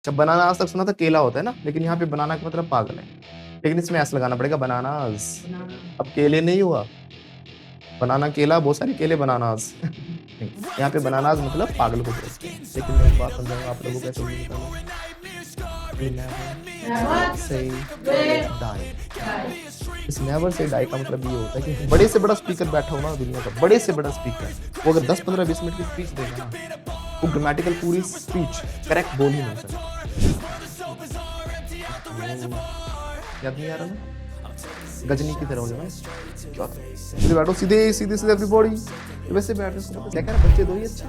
जब बनाना आज तक सुना था केला होता है ना, लेकिन यहाँ पे बनाना का मतलब पागल है। लेकिन इसमें ऐसा लगाना पड़ेगा बनानाज। अब केले नहीं हुआ, बनाना केला, बहुत सारे केले बनानाज। नहीं, यहाँ पे बनानाज मतलब पागल को बोलते हैं। लेकिन मैं एक बात समझाऊंगा आप लोगों को, कैसे होगी बताऊं? You never say die। इस नेवर से डाई का मतलब ये होता है कि बड़े से बड़ा स्पीकर बैठा हो ना दुनिया का, बड़े से बड़ा स्पीकर, वो अगर 10-15-20 मिनट की स्पीच देगा ना, वो ग्रामेटिकल पूरी स्पीच करेक्ट बोल ही नहीं सकता। याद नहीं आ रहा ना? गजनी की तरह हो जाए क्या था? सीधे बैठो, सीधे सीधे सीधे एवरीबॉडी। वैसे बैठो, क्या कह रहा, बच्चे दो ही अच्छे,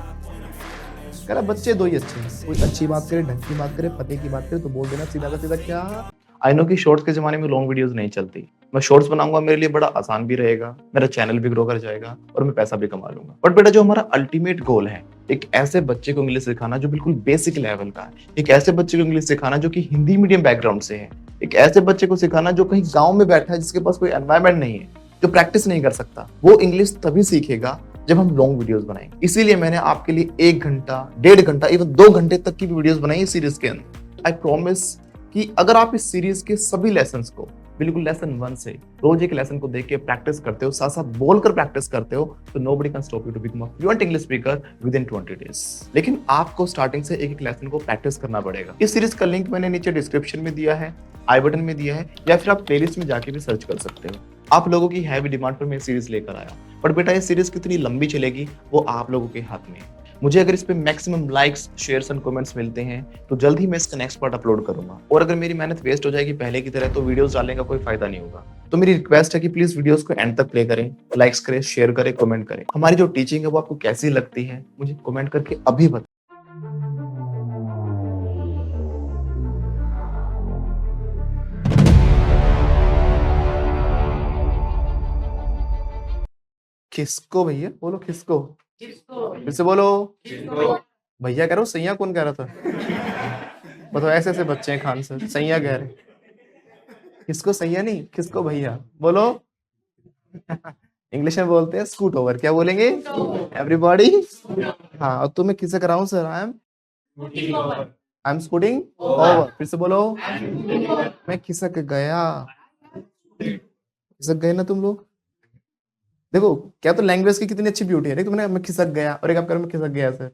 कह रहा बच्चे दो ही अच्छे हैं। कोई अच्छी बात करे, ढंग की बात करे, पते की बात करे तो बोल देना सीधा का सीधा क्या। आई नो कि शॉर्ट्स के जमाने में लॉन्ग वीडियोस नहीं चलती, मैं शॉर्ट्स बनाऊंगा, मेरे लिए बड़ा आसान भी रहेगा, मेरा चैनल भी ग्रो कर जाएगा और मैं पैसा भी कमा लूंगा। बट बेटा, जो हमारा अल्टीमेट गोल है, एक ऐसे बच्चे को इंग्लिश सिखाना जो बिल्कुल बेसिक लेवल का है, एक ऐसे बच्चे को इंग्लिश सिखाना जो कि हिंदी मीडियम बैकग्राउंड से है, एक ऐसे बच्चे को सिखाना जो कहीं गांव में बैठा है, जिसके पास कोई एनवायरमेंट नहीं है, जो प्रैक्टिस नहीं कर सकता, वो इंग्लिश तभी सीखेगा जब हम लॉन्ग वीडियोस बनाएंगे। इसीलिए मैंने आपके लिए 1 घंटा, 1.5 घंटा, इवन 2 घंटे तक की वीडियोस बनाई इस सीरीज के अंदर। आई प्रॉमिस कि अगर आप इस सीरीज के सभी लेसन्स को बिल्कुल लेसन 1 से रोज एक लेसन को देख के प्रैक्टिस करते हो, साथ साथ बोलकर प्रैक्टिस करते हो, तो nobody can stop you to become a fluent English speaker within 20 days. लेकिन आपको स्टार्टिंग से एक एक लेसन को प्रैक्टिस करना पड़ेगा। इस सीरीज का लिंक मैंने नीचे डिस्क्रिप्शन में दिया है, आई बटन में दिया है, या फिर आप प्लेलिस्ट में जाके भी सर्च कर सकते हो। आप लोगों की हैवी डिमांड पर मैं सीरीज लेकर आया, बट बेटा ये सीरीज कितनी लंबी चलेगी वो आप लोगों के हाथ में है। मुझे अगर इस पे maximum likes, shares and comments मिलते हैं तो जल्द ही मैं इसका नेक्स्ट पार्ट अपलोड करूंगा। और अगर मेरी मेहनत वेस्ट हो जाएगी पहले की तरह, तो वीडियोस डालने का कोई फायदा नहीं होगा। तो मेरी रिक्वेस्ट है कि प्लीज वीडियोस को एंड तक प्ले करें, लाइक्स करें, शेयर करें, कमेंट करें। हमारी जो टीचिंग है वो आपको कैसी लगती है मुझे कमेंट करके अभी बताएं। किसको भैया? बोलो किसको, फिर से बोलो। भैया कह रहा हूँ, सैया कौन कह रहा था? बताओ, ऐसे ऐसे बच्चे हैं खान सर, सैया कह रहे। किसको सैया नहीं, किसको भैया? बोलो। इंग्लिश में बोलते हैं स्कूट ओवर, क्या बोलेंगे एवरीबॉडी? हाँ, और तुम्हें किससे कराऊं sir? I am scooting over. फिर से बोलो। मैं खिसक गया। खिसक गए ना तुम लोग? देखो, क्या तो लैंग्वेज की कितनी अच्छी ब्यूटी है। देखो, तुमने मैं खिसक गया और एक आप करो मैं खिसक गया सर।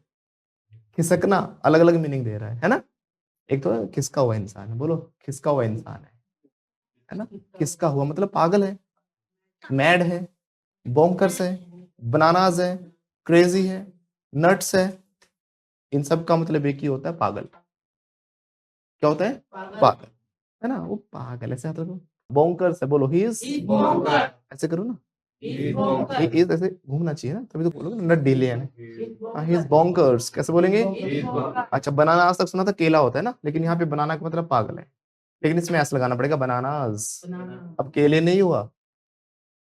खिसकना अलग अलग मीनिंग दे रहा है ना? एक तो खिसका हुआ इंसान है, बोलो खिसका हुआ इंसान है ना? खिसका हुआ मतलब पागल है, मैड है, बोंकर्स है, बनानाज है, क्रेजी है, नट्स है। इन सब का मतलब एक ही होता है, पागल। क्या होता है? पागल, है ना? वो पागल, ऐसे हाथ रखो। बोंकर्स है, बोलो ही इज। ऐसे करो ना, ही इज ऐसे घूमना चाहिए ना, तभी तो बोलोगे ना, नट ढीले हैं। ही इज बोंकर्स, कैसे बोलेंगे? अच्छा, बनाना आज तक सुना था केला होता है ना, लेकिन यहाँ पे बनाना का मतलब पागल है। लेकिन इसमें ऐसा लगाना पड़ेगा बनानाज। अब केले नहीं हुआ,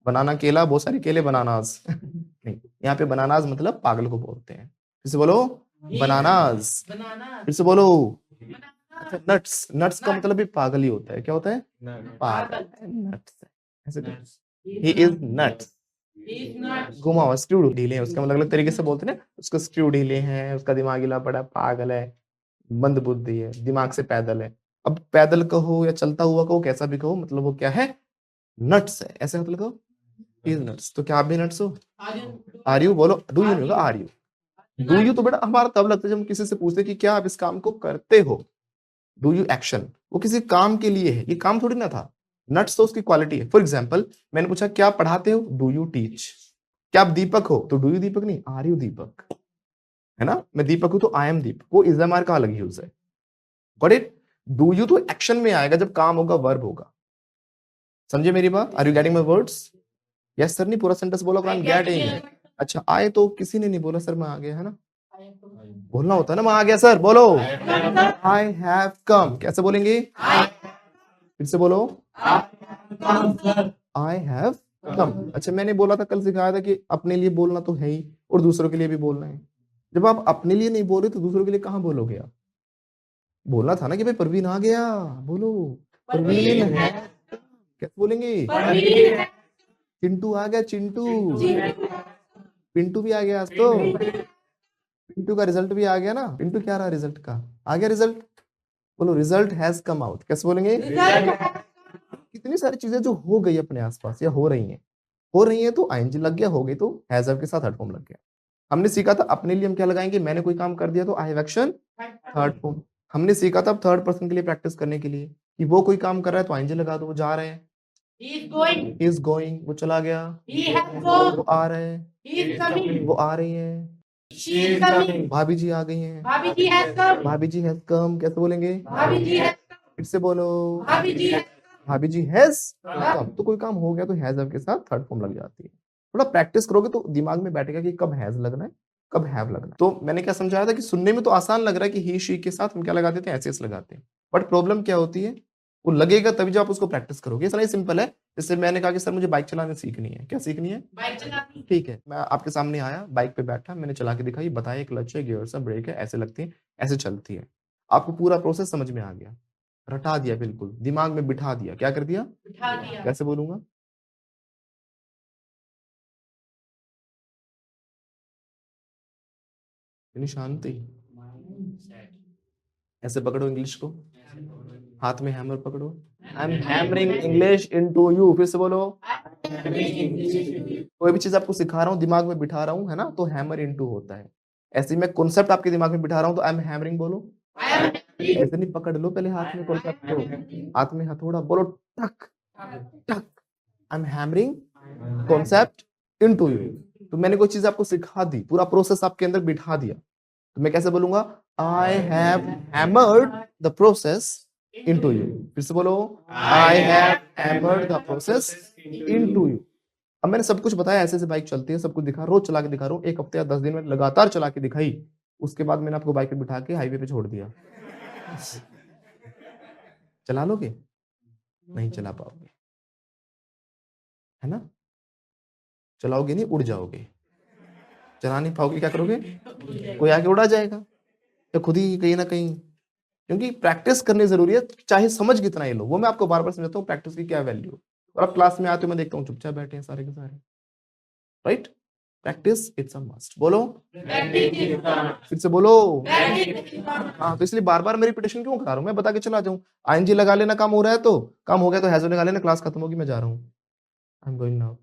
बनाना केला, बहुत सारे केले बनानाज। नहीं, यहाँ पे बनानाज मतलब पागल को बोलते हैं। फिर से बोलो, बनानाज। फिर से बोलो। अच्छा, नट्स, नट्स का मतलब भी पागल ही होता है। क्या होता है? पागल। नट्स, ऐसे ही इज नट्स। घुमा हुआ, स्क्रू ढीले हैं उसके, अलग अलग तरीके से बोलते हैं ना। उसका स्क्रू ढीले हैं, उसका दिमाग हिला पड़ा, पागल है, मंद बुद्धि है, दिमाग से पैदल है। अब पैदल कहो या चलता हुआ कहो, कैसा भी कहो, मतलब वो क्या है? नट्स है। ऐसे मतलब कहो इज नट्स। तो क्या आप भी नट्स हो? Are you? बोलो, डू यू नहीं होगा, आर यू। डू यू तो बेटा हमारा तब लगता है जब हम किसी से पूछते कि क्या आप इस काम को करते हो। डू यू एक्शन, वो किसी काम के लिए है, ये काम थोड़ी ना था। नट्स तो उसकी क्वालिटी है। फॉर एग्जाम्पल, मैंने पूछा क्या आप पढ़ाते हो? Do you teach. क्या आप दीपक हो? तो डू यू दीपक नहीं, आर यू दीपक, है ना? मैं दीपक हूं तो आई एम दीपक, वो इज एम आर का अलग यूज है। Got it? डू यू तो एक्शन में आएगा जब काम होगा, वर्ब होगा। समझे मेरी बात? Are you getting my words? Yes sir नहीं, पूरा सेंटेंस बोला, आई एम गेटिंग। अच्छा, आए तो किसी ने नहीं बोला सर मैं आ गया, है ना? बोलना होता है ना, मैं आ गया सर, बोलो आई हैव कम। कैसे बोलेंगे? फिर से बोलो, आई हैव कम। अच्छा, मैंने बोला था, कल सिखाया था कि अपने लिए बोलना तो है ही और दूसरों के लिए भी बोलना है। जब आप अपने लिए नहीं बोले तो दूसरों के लिए कहाँ बोलोगे आप? बोलना था ना कि भाई परवीन आ गया, बोलो परवीन है। कैसे बोलेंगे? चिंटू आ गया, चिंटू। पिंटू भी आ गया आज तो। पिंटू का रिजल्ट भी आ गया ना। पिंटू क्या रहा रिजल्ट का? आ गया रिजल्ट। बोलो रिजल्ट हैज कम आउट। कैसे बोलेंगे? कितनी सारी चीजें जो हो गई अपने आसपास या हो रही है तो आईएनजी लग गया, हो गई तो हैज हैव के साथ थर्ड फॉर्म लग गया। हमने सीखा था अपने लिए हम क्या लगाएंगे, मैंने कोई काम कर दिया तो I have action third form. हमने सीखा था थर्ड पर्सन के लिए प्रैक्टिस करने के लिए कि वो कोई काम कर रहा है तो आईएनजी लगा दो, वो जा रहे हैं, he is going, वो चला गया, वो आ रहे हैं, वो आ रही है, भाभी जी आ गई हैं, भाभी जी हैज कम। कैसे बोलेंगे? फिर से बोलो, भाभी जी हैज कम। तो कोई काम हो गया तो हैज हैव के साथ थर्ड फॉर्म लग जाती है। थोड़ा प्रैक्टिस करोगे तो दिमाग में बैठेगा कि कब हैज लगना है, कब हैव लगना है। तो मैंने क्या समझाया था कि सुनने में तो आसान लग रहा है कि ही शी के साथ हम क्या लगा देते हैं, एस लगाते हैं, बट प्रॉब्लम क्या होती है, वो लगेगा तभी जब आप उसको प्रैक्टिस करोगे। इतना ही सिंपल है। जैसे मैंने कहा कि सर मुझे बाइक चलाने सीखनी है। क्या सीखनी है? बाइक चलानी। ठीक है, मैं आपके सामने आया, बाइक पे बैठा, मैंने चला के दिखाई, बताया क्लच है, गियर्स है, ब्रेक है, ऐसे लगती है, ऐसे चलती है। आपको पूरा प्रोसेस समझ में आ गया, रटा दिया, बिल्कुल दिमाग में बिठा दिया। क्या कर दिया? बिठा दिया। कैसे बोलूंगा? यानी शांति। ऐसे पकड़ो इंग्लिश को, हाथ में हैमर पकड़ो। I am hammering English into you. फिर से बोलो। कोई भी चीज आपको सिखा रहा हूँ, दिमाग में बिठा रहा हूँ, है ना, तो हैमर इनटू होता है। ऐसे ही मैं कॉन्सेप्ट आपके दिमाग में बिठा रहा हूँ तो आई एम हैमरिंग बोलो। ऐसे नहीं, पकड़ लो पहले हाथ में कॉन्सेप्ट को, हाथ में हथौड़ा, बोलो टक टक। I am hammering concept into you. तो मैंने कोई चीज आपको सिखा दी, पूरा प्रोसेस आपके अंदर बिठा दिया, तो मैं कैसे बोलूंगा? I have hammered the process into you. फिर से बोलो, I have hammered the process into you. अब मैंने सब कुछ बताया, ऐसे ऐसे बाइक चलती है, सब कुछ दिखा, रोज चला के दिखा रहा हूँ, 1 हफ्ते या 10 दिन में लगातार चला के दिखाई। उसके बाद मैंने आपको बाइक पे बिठा के हाईवे पे छोड़ दिया। चला लोगे? नहीं चला पाओगे, है ना? चलाओगे नहीं, उड़ जाओगे। चला नहीं पाओगे, क्या करोगे? कोई आके उड़ा जाएगा या खुद ही कहीं ना कहीं। क्योंकि प्रैक्टिस करनी जरूरी है, चाहे समझ कितना ही लो। वो मैं आपको बार बार समझाता हूँ प्रैक्टिस की क्या वैल्यू। और अब क्लास में आते हो, मैं देखता हूँ चुपचाप बैठे हैं सारे के सारे। Right? Practice it's a must. बोलो, फिर से बोलो। हाँ, तो इसलिए बार बार मैं रिपीटेशन क्यों करा रहा हूँ, मैं बता के चला जाऊँ। आईएनजी लगा लेना, काम हो रहा है तो काम हो गया, तो हैज लगा लेना, क्लास खत्म होगी, मैं जा रहा हूँ, आई एम गोइंग नाउ।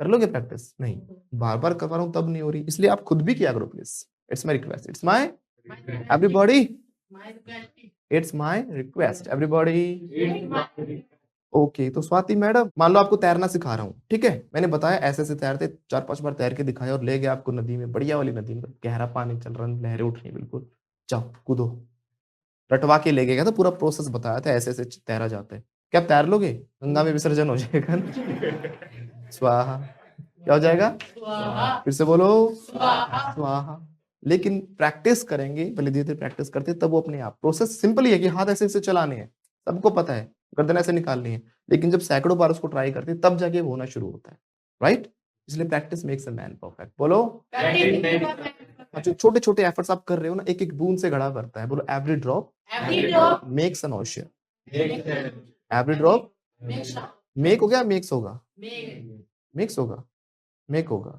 कर लोगे प्रैक्टिस? नहीं, बार बार करवा रहा हूँ तब नहीं हो रही, इसलिए आप खुद भी किया करो please. It's my request, it's my everybody, it's my request everybody. Okay, तो स्वाति मैडम, मान लो आपको तैरना सिखा रहा हूँ, ठीक है, मैंने बताया ऐसे ऐसे तैरते, 4-5 बार तैर के दिखाया और ले गया आपको नदी में, बढ़िया वाली नदी में, गहरा पानी चल रहा, लहरें उठ रही बिल्कुल, जाओ कूदो, रटवा के ले गया था, पूरा प्रोसेस बताया था, ऐसे ऐसे तैरा जाता है। क्या आप तैर लोगे? गंगा में विसर्जन हो जाएगा। स्वाहा। क्या हो जाएगा? फिर से बोलो, स्वाहा। लेकिन प्रैक्टिस करेंगे, पहले धीरे धीरे प्रैक्टिस करते, तब वो अपने आप, प्रोसेस सिंपल ही है कि हाथ ऐसे ऐसे चलाने हैं, सबको पता है, गर्दन ऐसे निकालनी है, लेकिन जब सैकड़ों बार उसको ट्राई करते तब जाके वो होना शुरू होता है। राइट? इसलिए practice makes a man perfect. बोलो, जो छोटे छोटे एफर्ट्स आप कर रहे हो ना, एक एक बूंद से घड़ा करता है। बोलो, every drop makes an ocean. Every drop make हो गया, मेक्स होगा, मेक्स होगा, मेक होगा,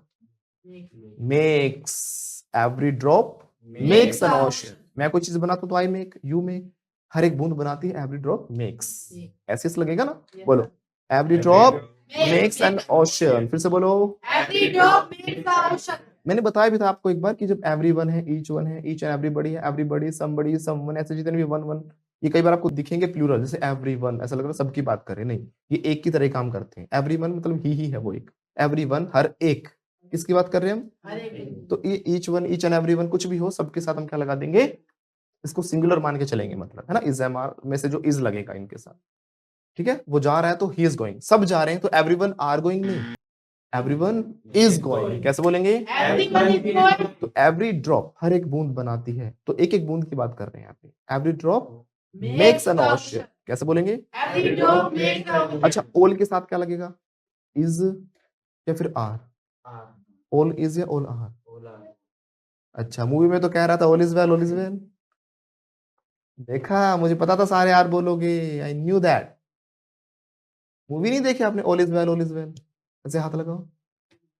makes. Every drop makes an ocean. मैं कोई चीज बनाता हूं तो आई मेक, यू मेक, हर एक बूंद बनाती है, एवरी ड्रॉप मेक्स। ऐसे लगेगा ना? बोलो, every drop makes an ocean. फिर से बोलो, every drop makes an ocean. मैंने बताया भी था आपको एक बार कि जब एवरी वन है, ईच वन है, ईच एंड एवरीबॉडी है, एवरीबॉडी, समबडी, समवन, ऐसे जितने भी वन वन, ये कई बार आपको दिखेंगे प्लूरल, जैसे एवरी वन, ऐसा लग रहा है सबकी बात कर रहे, नहीं, ये एक की तरह काम करते हैं। एवरी वन मतलब ही है वो एक, एवरी वन हर एक, किसकी बात कर रहे हैं हम? तो ये each one, each and every one, कुछ भी हो, सबके साथ हम क्या लगा देंगे, इसको सिंगुलर मान के चलेंगे, मतलब है ना, इज एम आर में से जो इज लगेगा इनके साथ। ठीक है, वो जा रहा है तो ही इज गोइंग, सब जा रहे हैं तो एवरीवन आर गोइंग नहीं, एवरीवन इज गोइंग। कैसे बोलेंगे? तो एवरी ड्रॉप हर एक बूंद बनाती है, तो एक एक बूंद की बात कर रहे हैं यहाँ पे। Every drop makes an ocean. कैसे बोलेंगे? अच्छा, ओल के साथ क्या लगेगा, इज या फिर आर? ओल इज या ओल आर? अच्छा, मूवी में तो कह रहा था all is well, all is well. देखा, मुझे पता था सारे आर बोलोगे, आई न्यू दैट। मूवी नहीं देखी आपने, all is well, all is well? ऐसे हाथ लगाओ।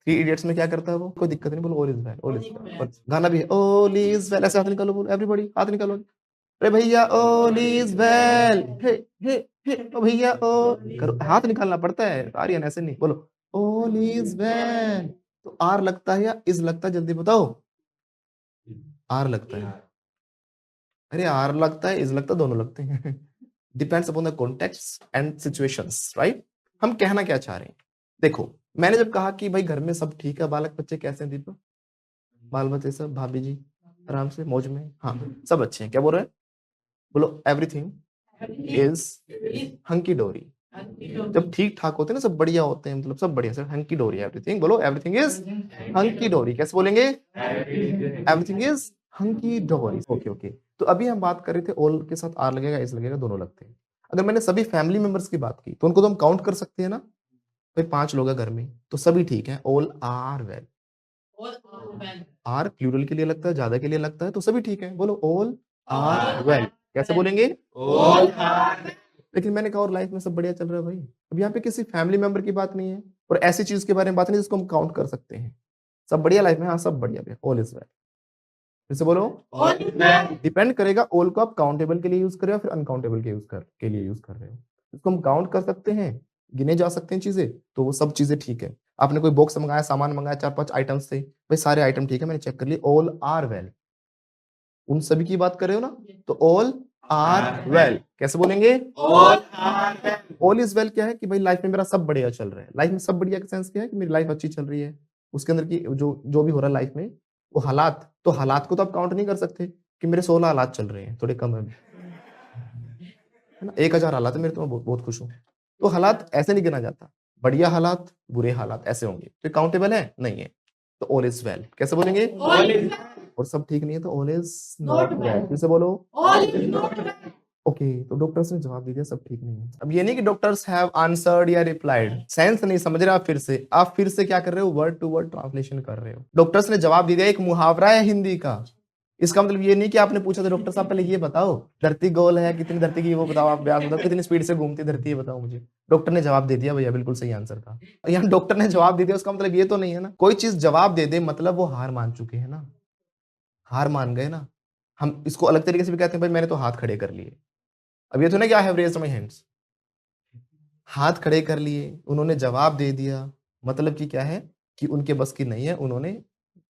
3 इडियट्स में क्या करता है वो? कोई दिक्कत नहीं, बोलो all is well, all is well. गाना भी है, ऑल इज वेल, ऐसे हाथ निकालो, बोलो एवरीबॉडी, हाथ निकालो। अरे भैया ऑल इज वेल, हे हे हे, ओ भैया ओ करो, हाथ निकालना पड़ता है आर्यन, ऐसे नहीं बोलो ऑल इज वेल। तो आर लगता है या इज लगता है, जल्दी बताओ। आर लगता है। अरे आर लगता है, इज लगता है, दोनों लगते हैं। Depends upon the context and situations, right. हम कहना क्या चाह रहे हैं, देखो मैंने जब कहा कि भाई घर में सब ठीक है, बालक बच्चे कैसे हैं दीपक, बाल बच्चे सब, भाभी जी आराम से मौज में, हाँ सब अच्छे हैं, क्या बोल रहे हैं, बोलो एवरीथिंग इज हंकी डोरी। जब ठीक ठाक होते हैं ना, सब बढ़िया होते हैं, मतलब सब बढ़िया, सर हंकी डोरी एवरीथिंग, बोलो एवरीथिंग इज हंकी डोरी, कैसे बोलेंगे, एवरीथिंग इज हंकी डोरी। Okay okay. तो अभी हम बात कर रहे थे ऑल के साथ आर लगेगा, इज लगेगा, दोनों लगते हैं। अगर मैंने सभी फैमिली मेंबर्स की बात की तो उनको तो हम काउंट कर सकते हैं ना, भाई 5 लोग हैं घर में तो सभी ठीक है, all are well. Are plural के लिए लगता है, ज्यादा के लिए लगता है, तो सभी ठीक है, बोलो ऑल आर वेल, कैसे बोलेंगे, ऑल आर। लेकिन मैंने कहा और लाइफ में सब बढ़िया चल रहा है भाई, अब यहाँ पे किसी फैमिली मेंबर की बात नहीं है और ऐसी चीज के बारे में बात नहीं जिसको हम काउंट कर सकते हैं। सब बढ़िया लाइफ में, हाँ सब बढ़िया भैया, ऑल इज वेल। फिर से बोलो, डिपेंड करेगा ऑल को आप काउंटेबल के लिए यूज कर रहे हो फिर अनकाउंटेबल के लिए यूज कर रहे हो। इसको हम काउंट कर सकते हैं, गिने जा सकते हैं चीजें, तो वो सब चीजें ठीक है। आपने कोई बॉक्स मंगाया, सामान मंगाया, 4-5 आइटम्स थे, भाई सारे आइटम ठीक है, मैंने चेक कर लिए, ऑल आर वेल, उन सभी की बात कर रहे हो ना, तो ऑल आर वेल, कैसे बोलेंगे, all are well. All is well क्या है कि भाई लाइफ में मेरा सब बढ़िया चल रहा है। लाइफ में सब बढ़िया का सेंस क्या है कि मेरी लाइफ अच्छी चल रही है, उसके अंदर की जो जो भी हो रहा है लाइफ में, वो हालात, तो हालात को तो आप काउंट नहीं कर सकते कि मेरे 16 हालात चल रहे हैं, थोड़े कम है ना, 1000 हालात है मेरे, तो मैं बहुत, बहुत खुश हूँ। तो हालात ऐसे नहीं गिना जाता, बढ़िया हालात बुरे हालात ऐसे होंगे, तो काउंटेबल है नहीं है, तो ऑल इज वेल, कैसे बोलेंगे, और सब ठीक नहीं है तो ऑल इज नॉट वेल, फिर से बोलो, all is not well. Okay, तो डॉक्टर्स ने जवाब दे दिया सब ठीक नहीं है। अब ये नहीं कि डॉक्टर्स हैव आंसर्ड या रिप्लाइड, सेंस नहीं समझ रहे आप फिर से क्या कर रहे हो, वर्ड टू वर्ड ट्रांसलेशन कर रहे हो। डॉक्टर्स ने जवाब दे दिया, एक मुहावरा है हिंदी का, इसका मतलब ये नहीं कि आपने पूछा था डॉक्टर साहब पहले ये बताओ धरती गोल है, कितनी धरती की वो बताओ, आप व्यास बताओ, कितनी स्पीड से घूमती धरती है बताओ मुझे। डॉक्टर ने जवाब दे दिया भैया, बिल्कुल सही आंसर था। यहाँ डॉक्टर ने जवाब दे दिया, उसका मतलब ये तो नहीं है ना, कोई चीज जवाब दे दे मतलब वो हार मान चुके हैं ना, हार मान गए ना। हम इसको अलग तरीके से भी कहते हैं, भाई मैंने तो हाथ खड़े कर लिए। अब ये तो ना कि I have raised my hands, हाथ खड़े कर लिए, उन्होंने जवाब दे दिया, मतलब कि क्या है कि उनके बस की नहीं है, उन्होंने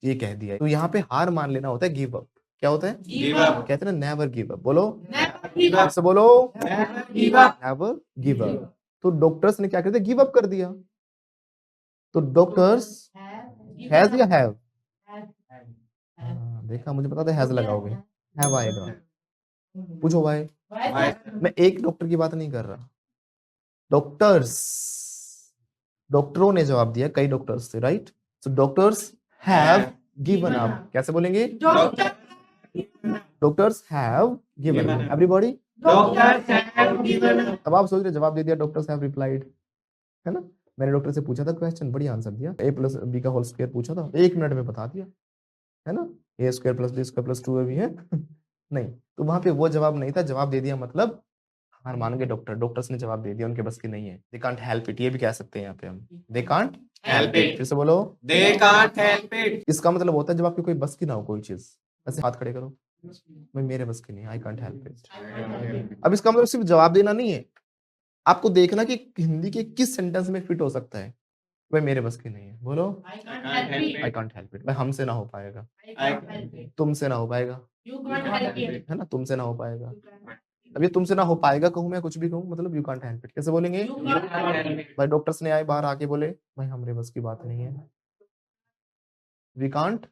ये कह दिया। तो यहाँ पे हार मान लेना होता है गिव अप। क्या होता है, गिव अप। कहते हैं ना नेवर गिव अप, बोलो नेवर, से बोलो नेवर गिव अप। तो डॉक्टर्स ने क्या कर दिया, गिव अप कर दिया। तो डॉक्टर्स हैज या हैव, देखा मुझे पता था हैज लगाओगे, हैव आएगा। पूछो भाई, मैं एक डॉक्टर की बात नहीं कर रहा, डॉक्टर्स, डॉक्टरों ने जवाब दिया, कई डॉक्टर्स थे, right. So doctors have given up, कैसे बोलेंगे, doctors have given up, everybody doctors have given up. अब आप सोच रहे जवाब दे दिया, डॉक्टर्स हैव रिप्लाइड, है ना। मैंने डॉक्टर से पूछा था क्वेश्चन, बढ़िया आंसर दिया, a प्लस बी का होल स्क्वायर पूछा था, 1 मिनट में बता दिया, है ना, A square plus B square plus 2 भी है। नहीं, तो वहां पे वो जवाब नहीं था, जवाब दे दिया मतलब हार मान गए डॉक्टर, डॉक्टर्स ने जवाब दे दिया, उनके बस की नहीं है, दे कांट हेल्प इट, ये भी कह सकते हैं यहाँ पे हम, दे कांट हेल्प इट। फिर से बोलो, दे कांट हेल्प इट। इसका मतलब होता है जब आपकी कोई बस की ना हो कोई चीज, ऐसे हाथ खड़े करो, भाई मेरे बस की नहीं, आई कांट हेल्प इट। अब इसका मतलब सिर्फ जवाब देना नहीं है, आपको देखना कि हिंदी के किस सेंटेंस में फिट हो सकता है। भाई मेरे बस की नहीं है, बोलो आई कांट हेल्प इट। भाई हमसे ना हो पाएगा, तुमसे ना हो पाएगा, है ना, तुमसे ना हो पाएगा। अब ये तुमसे ना हो पाएगा कहूं मैं, कुछ भी कहूं, मतलब यू कांट हेल्प इट, कैसे बोलेंगे, भाई डॉक्टर्स ने आए बाहर आके बोले भाई हमारे बस की बात नहीं है, वी कांट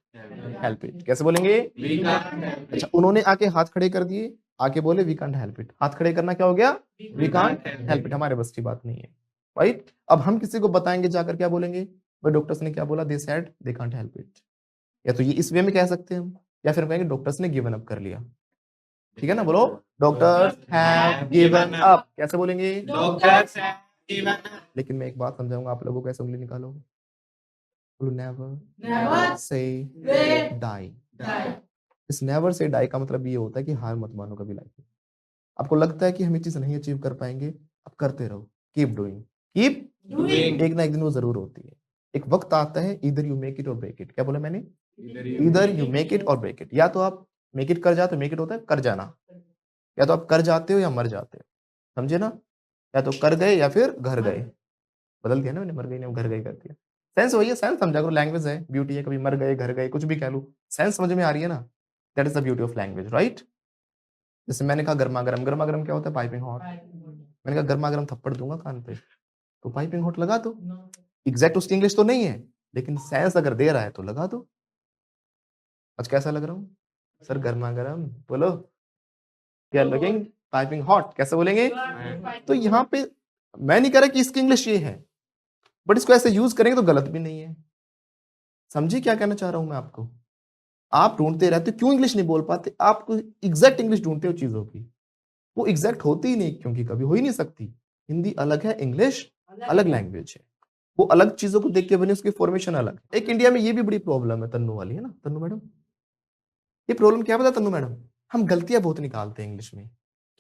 हेल्प इट, कैसे बोलेंगे, अच्छा उन्होंने आके हाथ खड़े कर दिए, आके बोले वी कांट हेल्प इट, हाथ खड़े करना क्या हो गया, वी कांट हेल्प इट, हमारे बस की बात नहीं है, राइट। अब हम किसी को बताएंगे जाकर क्या बोलेंगे, भाई डॉक्टर्स ने क्या बोला, they said they can't help it, या तो ये इस वे में कह सकते हैं हम, या फिर हम कहेंगे डॉक्टर्स ने गिवन अप कर लिया, ठीक है ना, बोलो डॉक्टर्स हैव गिवन अप, कैसे बोलेंगे, डॉक्टर्स हैव गिवन अप। लेकिन मैं एक बात समझाऊंगा, आप लोगों को ऐसे उंगली निकालोगे, बोलो नेवर से डाई। इस नेवर से डाई का मतलब ये होता है कि हार मत मानो कभी लाइफ में। आपको लगता है कि हम ये चीज नहीं अचीव कर पाएंगे, आप करते रहो, कीप डूइंग, कीप डूइंग, एक ना एक दिन वो जरूर होती है। एक वक्त आता है, इधर यू मेक इट और ब्रेक इट, क्या बोला मैंने, इधर यू मेक इट और ब्रेक इट, या तो आप मेक इट कर जाते, मेक इट होता है कर जाना, या तो आप कर जाते हो या मर जाते हो, समझे ना? या तो कर गए या फिर घर गए। बदल दिया ना मैंने, मर गई नहीं घर गई कर दिया। सेंस वही है, सेंस समझा करो, लैंग्वेज है, ब्यूटी है, कभी मर गए, घर गए, कुछ भी कह लो, सेंस समझ में आ रही है ना? That is the beauty of language, right? जैसे मैंने कहा गर्मा गर्म, गर्मा गर्म क्या होता है? Piping hot. मैंने कहा गर्मा गर्म थप्पड़ दूंगा कान पे, तो पाइपिंग हॉट लगा दो। एग्जैक्ट उसकी इंग्लिश तो नहीं है, लेकिन सेंस अगर दे रहा है तो लगा दो। आज कैसा लग रहा हूँ सर? गर्मा गर्म बोलो, क्या लुकिंग पाइपिंग हॉट, कैसे बोलेंगे? तो यहाँ पे मैं नहीं कह रहा कि इसकी इंग्लिश ये है, बट इसको ऐसे यूज करेंगे तो गलत भी नहीं है। समझे क्या कहना चाह रहा हूं मैं आपको? आप ढूंढते रहते हो, क्यों इंग्लिश नहीं बोल पाते? आप एग्जैक्ट इंग्लिश ढूंढते हो चीजों की, वो एग्जैक्ट होती ही नहीं, क्योंकि कभी हो ही नहीं सकती। हिंदी अलग है, इंग्लिश अलग लैंग्वेज है, वो अलग चीजों को देख के बनी, उसकी फॉर्मेशन अलग। एक इंडिया में ये भी बड़ी प्रॉब्लम है तन्नू वाली, है ना तन्नू मैडम? ये प्रॉब्लम क्या बता तन्नू मैडम? हम गलतियां बहुत निकालते हैं इंग्लिश में।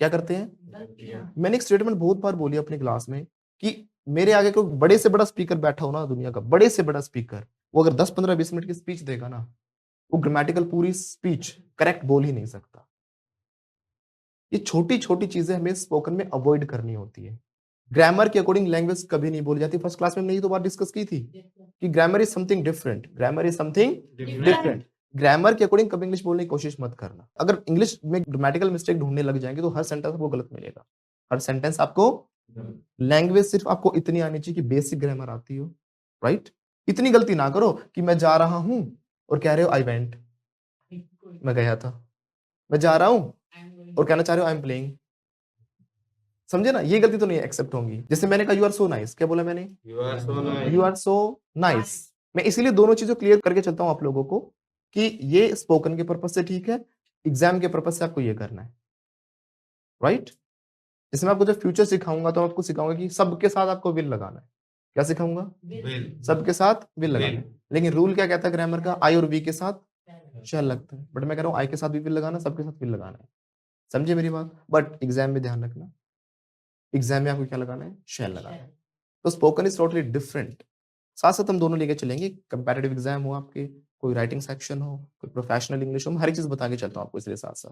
क्या करते हैं? मैंने एक स्टेटमेंट बहुत बार बोली अपनी क्लास में कि मेरे आगे कोई बड़े से बड़ा स्पीकर बैठा हो ना, दुनिया का बड़े से बड़ा स्पीकर, वो अगर 10-15-20 मिनट की स्पीच देगा ना, वो ग्रामेटिकल पूरी स्पीच करेक्ट बोल ही नहीं सकता। ये छोटी छोटी चीजें हमें स्पोकन में अवॉइड करनी होती है। ग्रामर के अकॉर्डिंग लैंग्वेज कभी नहीं बोली जाती। फर्स्ट क्लास में हमने ये तो बात डिस्कस की थी कि grammar is something different, grammar is something different. Grammar के अकॉर्डिंग कभी इंग्लिश बोलने की कोशिश मत करना। अगर इंग्लिश में ग्रामेटिकल मिस्टेक ढूंढने लग जाएंगे तो हर सेंटेंस आपको गलत मिलेगा, हर सेंटेंस आपको। लैंग्वेज सिर्फ आपको इतनी आनी चाहिए कि बेसिक ग्रामर आती हो, राइट? इतनी गलती ना करो कि मैं जा रहा हूं और कह रहे हो आई वेंट, मैं गया था। मैं जा रहा हूं और कहना चाह रहे हो आई एम प्लेइंग। समझे ना? ये गलती तो नहीं एक्सेप्ट होंगी। जैसे मैंने कहा यू आर सो नाइस, क्या बोला मैंने? You are so nice. मैं इसीलिए दोनों चीजों क्लियर करके चलता हूं आप लोगों को कि ये स्पोकन के पर्पज से ठीक है, एग्जाम के पर्पज से आपको ये करना है, राइट? जैसे मैं आपको जब फ्यूचर सिखाऊंगा तो आपको सिखाऊंगा कि सबके साथ आपको विल लगाना है। क्या सिखाऊंगा? सबके साथ विल लगाना है। लेकिन रूल क्या कहता है ग्रामर का? आई और वी के साथ शैल लगता है, बट मैं कह रहा हूँ आई के साथ भी विल लगाना, सबके साथ विल लगाना है। समझे मेरी बात? बट एग्जाम में ध्यान रखना, एग्जाम में आपको क्या लगाना है? शैल लगाना है। तो स्पोकन इज टोटली डिफरेंट। साथ साथ हम दोनों लेके चलेंगे। कंपैरेटिव एग्जाम हो आपके, कोई राइटिंग सेक्शन हो, कोई प्रोफेशनल इंग्लिश हो, मैं हर एक चीज बता के चलता हूँ आपको इसलिए साथ साथ।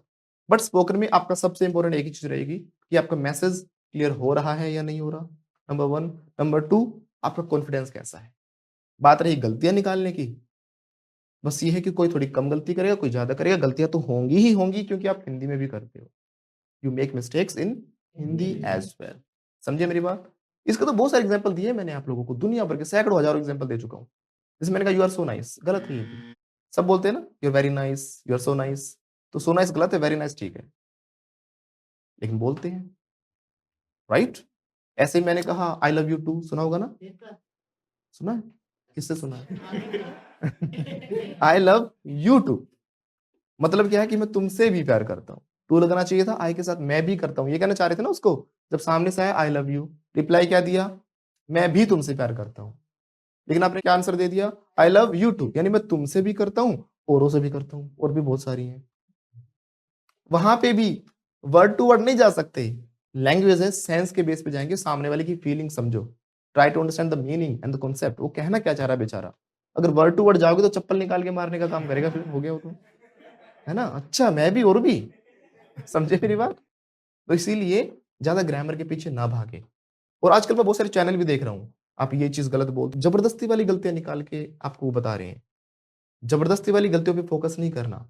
बट स्पोकन में आपका सबसे इंपॉर्टेंट एक ही चीज रहेगी कि आपका मैसेज क्लियर हो रहा है या नहीं हो रहा, नंबर 1। नंबर 2, आपका कॉन्फिडेंस कैसा है। बात रही गलतियां निकालने की, बस ये है कि कोई थोड़ी कम गलती करेगा, कोई ज्यादा करेगा, गलतियां तो होंगी ही होंगी, क्योंकि आप हिंदी में भी करते हो। You make mistakes in Hindi as well. समझे मेरी बात? इसका तो बहुत सारे एग्जांपल दिए मैंने आप लोगों को, दुनिया भर के सैकड़ों हजारों एग्जांपल दे चुका हूं। जैसे मैंने कहा यू आर सो नाइस, गलत नहीं है। सब बोलते हैं ना you are very nice, you are so nice, तो सो नाइस गलत है, वेरी नाइस ठीक है, लेकिन बोलते हैं, राइट? ऐसे ही मैंने कहा आई लव यू टू, सुना होगा ना? सुना है? किससे सुना है? आई लव यू टू मतलब क्या है कि मैं तुमसे भी प्यार करता हूँ। टू लगना चाहिए था, आई के साथ मैं भी करता हूँ, ये कहना चाह रहे थे ना उसको। जब सामने से आया आई लव यू, रिप्लाई क्या दिया? मैं भी तुमसे प्यार करता हूँ। लेकिन आपने क्या आंसर दे दिया? आई लव यू टू, यानी मैं तुमसे भी करता हूँ, औरों से भी करता हूँ, और भी बहुत सारी हैं। वहां पे भी वर्ड टू वर्ड नहीं जा सकते, लैंग्वेज है, सेंस के बेस पे जाएंगे, सामने वाले की फीलिंग समझो, try to understand the meaning and the concept, वो कहना क्या चाह रहा है बेचारा। अगर वर्ड टू वर्ड जाओगे तो चप्पल निकाल के मारने का काम करेगा, फिर हो गया वो तो, है ना? अच्छा मैं भी और भी, समझे मेरी बात? तो इसीलिए ज्यादा ग्रामर के पीछे ना भागे। और आजकल मैं बहुत सारे चैनल भी देख रहा हूँ, आप ये चीज गलत बोल, जबरदस्ती वाली गलतियां निकाल के आपको वो बता रहे हैं। जबरदस्ती वाली गलतियों पे फोकस नहीं करना।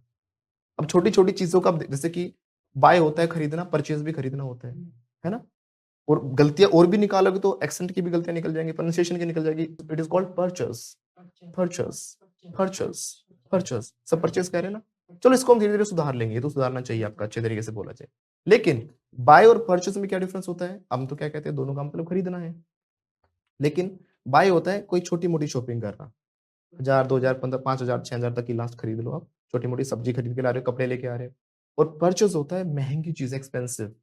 अब छोटी छोटी चीजों का, जैसे कि बाय होता है खरीदना, परचेज भी खरीदना होता है ना? और गलतियां और भी निकालोगे तो एक्सेंट की भी गलतियां निकल जाएंगी, प्रोनाउंसिएशन की निकल जाएगी। It is called purchase, purchase, purchase, purchase, सब परचेस कह रहे हैं ना? चलो इसको हम धीरे धीरे सुधार लेंगे, ये तो सुधारना चाहिए आपका, अच्छे तरीके से बोला जाए। लेकिन बाय और परचेस में क्या डिफरेंस होता है? हम तो क्या कहते हैं, दोनों का मतलब खरीदना है। लेकिन बाय होता है कोई छोटी मोटी शॉपिंग करना, 1000, 2000, 15, 5000, 6000 तक की लास्ट खरीद लो आप, छोटी मोटी सब्जी खरीद के ला रहे हो, कपड़े लेके आ रहे हो। और परचेस होता है महंगी चीज, एक्सपेंसिव,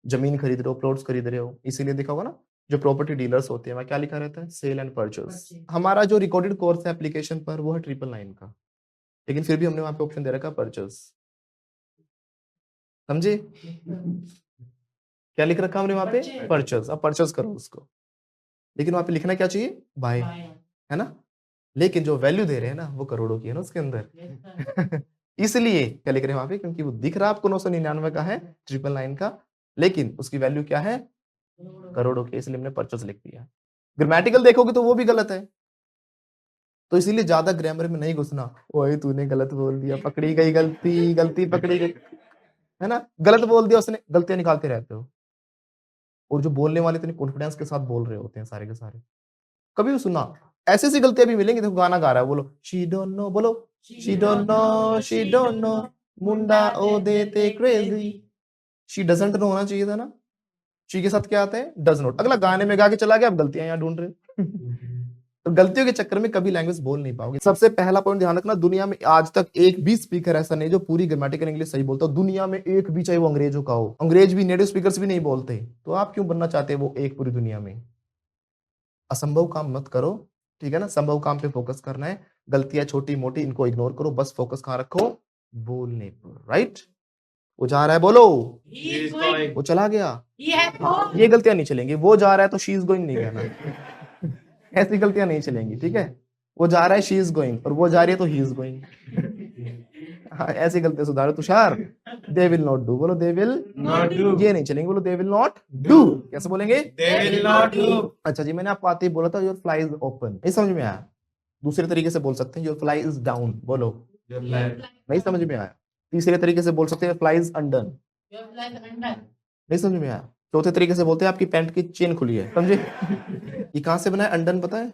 जमीन खरीद रहे हो, प्लॉट्स खरीद रहे हो। इसीलिए देखा होगा ना, जो प्रॉपर्टी डीलर्स होते हैं वहाँ क्या लिखा रहता है? Sale and purchase. हमारा जो रिकॉर्डेड कोर्स है एप्लीकेशन पर वो है 999 का, लेकिन फिर भी हमने वहां पे ऑप्शन दे रखा है परचेस। समझे? क्या लिख रखा हमने वहां पे? परचेस। अब परचेस करो उसको, लेकिन वहां पे लिखना क्या चाहिए? बाय, है ना? लेकिन जो वैल्यू दे रहे हैं ना वो करोड़ों की है ना उसके अंदर। इसलिए क्या लिख रहे हैं वहां पे, क्योंकि वो दिख रहा है आपको 999 का है, 999 का, लेकिन उसकी वैल्यू क्या है, करोड़ों की, इसलिए हमने परचेस लिख दिया। ग्रामेटिकल देखोगे तो वो भी गलत है, तो इसीलिए ज्यादा ग्रामर में नहीं घुसना। वही तूने गलत बोल दिया, पकड़ी गई गलती, गलती पकड़ी गई, है ना, गलत बोल दिया उसने, गलतियां निकालते रहते हो। और जो बोलने वाले इतने कॉन्फिडेंस के साथ बोल रहे होते हैं सारे के सारे, कभी भी सुना, ऐसी ऐसी गलतियां भी मिलेंगी। देखो गाना गा रहा है, बोलो शी डोंट नो, बोलो she don't know, she don't know, मुंडा ओ देते क्रेजी, शी डजंट नो होना चाहिए था ना, शी के साथ क्या आता है, डज नॉट। अगला गाने में गा के चला गया, अब गलतियां यहाँ ढूंढ रहे हो। तो गलतियों के चक्कर में कभी लैंग्वेज बोल नहीं पाओगे। सबसे पहला पॉइंट ध्यान रखना, दुनिया में आज तक एक भी स्पीकर ऐसा नहीं जो पूरी ग्रामेटिकल इंग्लिश सही बोलता हो, दुनिया में एक भी, चाहे वो अंग्रेजों का हो। अंग्रेज भी नेटिव स्पीकर्स भी नहीं बोलते, तो आप क्यों बनना चाहते हैं वो एक पूरी दुनिया में। असंभव काम मत करो, ठीक है ना, संभव काम पे फोकस करना है। गलतियां छोटी मोटी इनको इग्नोर करो, बस फोकस कहां रखो, बोलने पर, राइट। वो जा रहा है, बोलो वो चला गया, ये गलतियां नहीं चलेंगी। वो जा रहा है तो शी इज गोइंग नहीं कहना, ऐसी गलतियां नहीं चलेंगी, ठीक है। वो जा रहा है, शी इज गोइंग, और वो जा रही है तो ही इज गोइंग। हाँ, ऐसी गलतियां सुधारो Tushar. They will not do, बोलो दे विल नॉट डू, ये नहीं चलेंगे, बोलो दे विल नॉट डू। कैसे बोलेंगे, दे विल नॉट डू। अच्छा जी, मैंने आपको आते ही बोला था योर फ्लाई इज ओपन, नहीं समझ में आया। दूसरे तरीके से बोल सकते हैं योर फ्लाई इज डाउन, बोलो नहीं समझ में आया। तीसरे तरीके से बोल सकते हैं फ्लाई इज अंडर, नहीं समझ में आया। चौथे तरीके से बोलते हैं आपकी पैंट की चेन खुली है, समझे। ये कहां से बना है, अंडन पता है,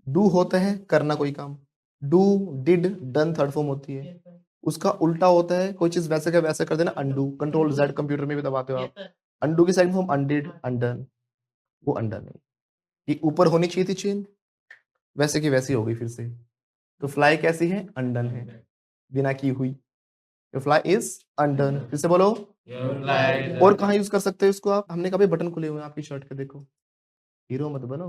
डू होता है करना कोई काम, do did done third form होती है। उसका उल्टा होता है कोई चीज वैसे का वैसे कर देना, अंडू। कंट्रोल जेड कंप्यूटर में भी दबाते हो आप, अंडू की सेकंड फॉर्म अनडिड अनडन, वो अंडर नहीं। ये ऊपर होनी चाहिए थी चेन, वैसे की वैसी हो गई फिर से। तो फ्लाई कैसी है, अंडन है, बिना की हुई। तो फ्लाई इज अंडन, फिर से बोलो। और कहाँ यूज कर सकते हो इसको आप, हमने कभी बटन खुले हुए हैं आपकी शर्ट के, देखो, हीरो मत बनो।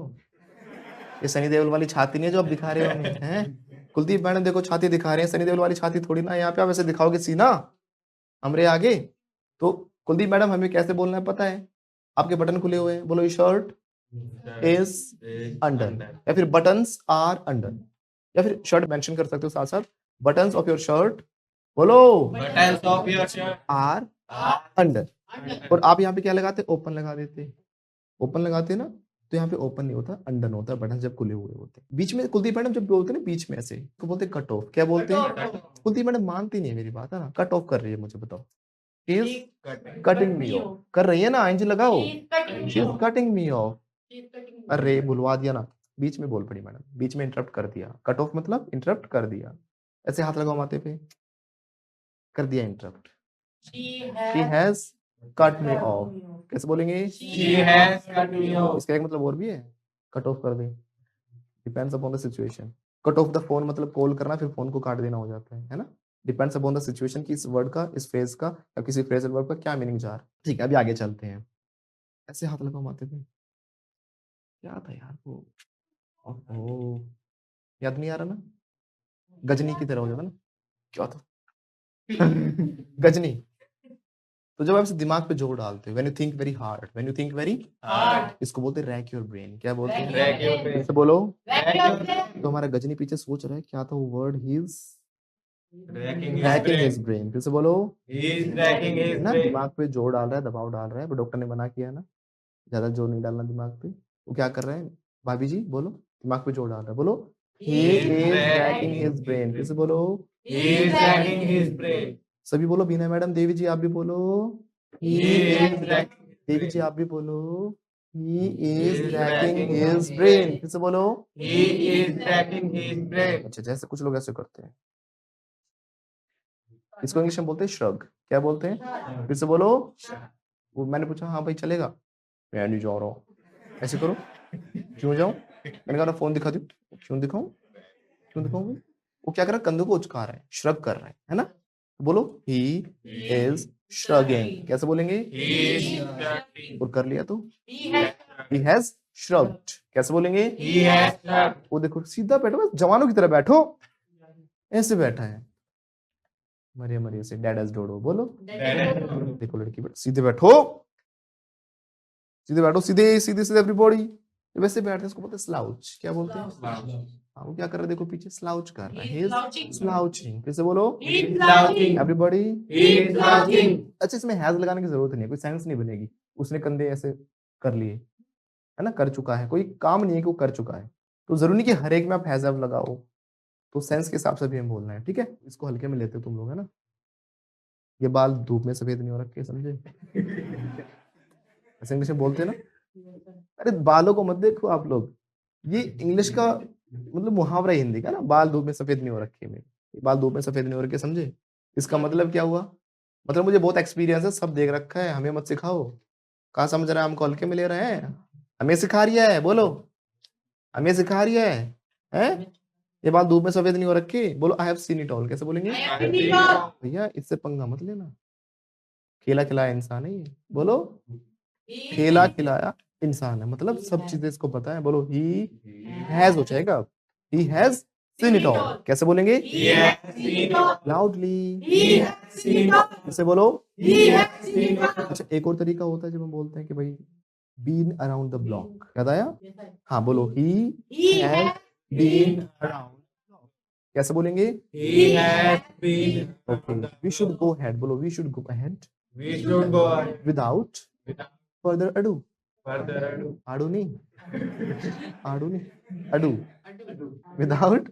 ये सनी देओल वाली छाती नहीं है जो आप दिखा रहे हो हमें, हैं। कुलदीप मैडम देखो छाती दिखा रहे हैं, सनी देओल वाली छाती थोड़ी ना। यहाँ पे आप ऐसे दिखाओगे सीना हमरे आगे, तो कुलदीप मैडम हमें कैसे बोलना है पता है, आपके बटन खुले हुए हैं, बोलो ये शर्ट इज अंडर, या फिर बटन्स आर अंडर, या फिर शर्ट मेंशन कर सकते हो साथ साथ, बटन्स ऑफ योर शर्ट, बोलो buttons of your shirt are under. और आप यहाँ पे क्या लगाते, ओपन लगा देते, ओपन लगाते ना, तो यहाँ पे ओपन नहीं होता, अंडर होता है, बटन जब खुले हुए होते हैं। बीच में कुलदीप मैडम जब बोलते हैं ना बीच में ऐसे, तो बोलते हैं कट ऑफ। क्या बोलते हैं, कुलदीप मैडम मानती नहीं है मेरी बात, है ना, कट ऑफ कर रही है मुझे, बताओ इज कटिंग मी ऑफ, कर रही है ना, इंज लगाओ, she is cutting me of. अरे भुलवा दिया ना, बीच में बोल पड़ी मैडम, बीच में इंटरप्ट कर दिया। कट ऑफ मतलब इंटरप्ट कर दिया, ऐसे हाथ लगाओ माथे पे, कर दिया interrupt. She has cut me off, कैसे बोलेंगे, she has cut me off. इसका एक मतलब और भी है, कट ऑफ कर दे, depends upon the situation. Cut off the phone मतलब कॉल करना, फिर फोन को काट देना हो जाता है ना। डिपेंड्स अपॉन द सिचुएशन कि इस वर्ड का, इस फ्रेज का, या किसी फ्रेजल वर्ब का क्या मीनिंग जा रहा है। ठीक है, अभी आगे चलते हैं। ऐसे हाथ लगाओ माथे पे, क्या था यार वो, ओहो याद नहीं आ रहा ना, गजनी की तरह हो जाता ना, क्या था। गजनी। तो जब आप इसे दिमाग पे जोर डालते हो, when you think very hard, when you think very hard, इसको बोलते हैं रैक योर ब्रेन। क्या बोलते हैं, रैक योर ब्रेन। इसे बोलो, तो हमारा गजनी पीछे सोच रहा है क्या था वो word, he is ranking his brain. फिर से बोलो, he is ranking his brain. दिमाग पे जोर डाल रहा है, दबाव डाल रहा है, पर डॉक्टर ने मना किया ना, ज्यादा जोर नहीं डालना दिमाग पे। वो क्या कर रहा है, भाभी जी बोलो, दिमाग पे जोर डाल रहा है, बोलो he is racking his brain। फिर से बोलो, he is racking his brain। सभी बोलो, बीना मैडम, देवी जी आप भी बोलो, he is racking, देवी जी आप भी बोलो, he is racking his brain। फिर से बोलो, he is racking his brain। अच्छा, जैसे कुछ लोग ऐसे करते हैं, इसको इंग्लिश में बोलते हैं श्रग। क्या बोलते हैं, फिर से बोलो। वो मैंने पूछा, हाँ भाई चलेगा, मैं नहीं जा रहा, ऐसे करो, क्यों जाऊं, मैंने कहा फोन दिखा दो, क्यों दिखाऊं, क्यों दिखाऊं। वो क्या कर रहा है, कंधों को उचका रहा है, श्रग कर रहा है ना। बोलो, ही इज श्रगिंग। कैसे बोलेंगे, और कर लिया तो ही हैज श्रग्ड। कैसे बोलेंगे, he has shrugged। वो देखो सीधा बैठो, बस जवानों की तरह बैठो, ऐसे बैठा है, मरिया मरिया से, डैडास डोडो, बोलो देखो लड़की बैठो, सीधे बैठो, सीधे बैठो, सीधे सीधे सीधे एवरीबॉडी। वैसे बैठते हैं, इसको बोलते हैं स्लाउच। क्या बोलते हैं, हाँ, वो क्या कर रहा है देखो पीछे, स्लाउच कर रहा है, he is Slouching. slouching। फिर से बोलो, He is slouching. Everybody. He is slouching. अच्छा, इसमें हैज लगाने की जरूरत नहीं है, कोई सेंस नहीं बनेगी। उसने कंधे ऐसे कर लिए, है ना, कर चुका है, कोई काम नहीं है कि वो कर चुका है, तो जरूरी नहीं कि हर एक में आप हैज हैव लगाओ, तो सेंस के हिसाब से भी हम बोलना है, ठीक है। इसको हल्के में लेते हो तुम लोग, है ना। ये बाल धूप में सफेद नहीं हो रखे, समझे। ऐसे इंग्लिश में बोलते हैं ना। अरे बालों को मत देखो आप लोग, ये इंग्लिश का मतलब मुहावरा है हिंदी का ना, बाल धूप में सफेद नहीं हो रखे मेरे, बाल धूप में सफेद नहीं हो रखे, समझे। इसका मतलब क्या हुआ, मतलब मुझे बहुत एक्सपीरियंस है, सब देख रखा है, हमें मत सिखाओ। कहाँ समझ रहा है, हमको हल्के में ले रहे हैं, हमें सिखा रही है, बोलो हमें सिखा रही है? ये बाल धूप में सफेद नहीं हो रखे, बोलो I have seen it all. कैसे बोलेंगे भैया, इससे पंगा मत लेना, खेला खिलाया इंसान है ये, बोलो खेला खिलाया इंसान है, मतलब सब चीजें इसको पता है। बोलो ही हैज हो जाएगा, he has seen it all. कैसे बोलेंगे लाउडली, कैसे बोलो। अच्छा, एक और तरीका होता है जब हम बोलते हैं कि भाई बीन अराउंड द ब्लॉक, याद आया। हाँ बोलो, ही हैज बीन अराउंड। कैसे बोलेंगे He has been. Okay, we should go ahead, बोलो we should go ahead We should go ahead. Without Without further ado. further ado. आड़ू नहीं, आड़ू नहीं, अडू, विदाउट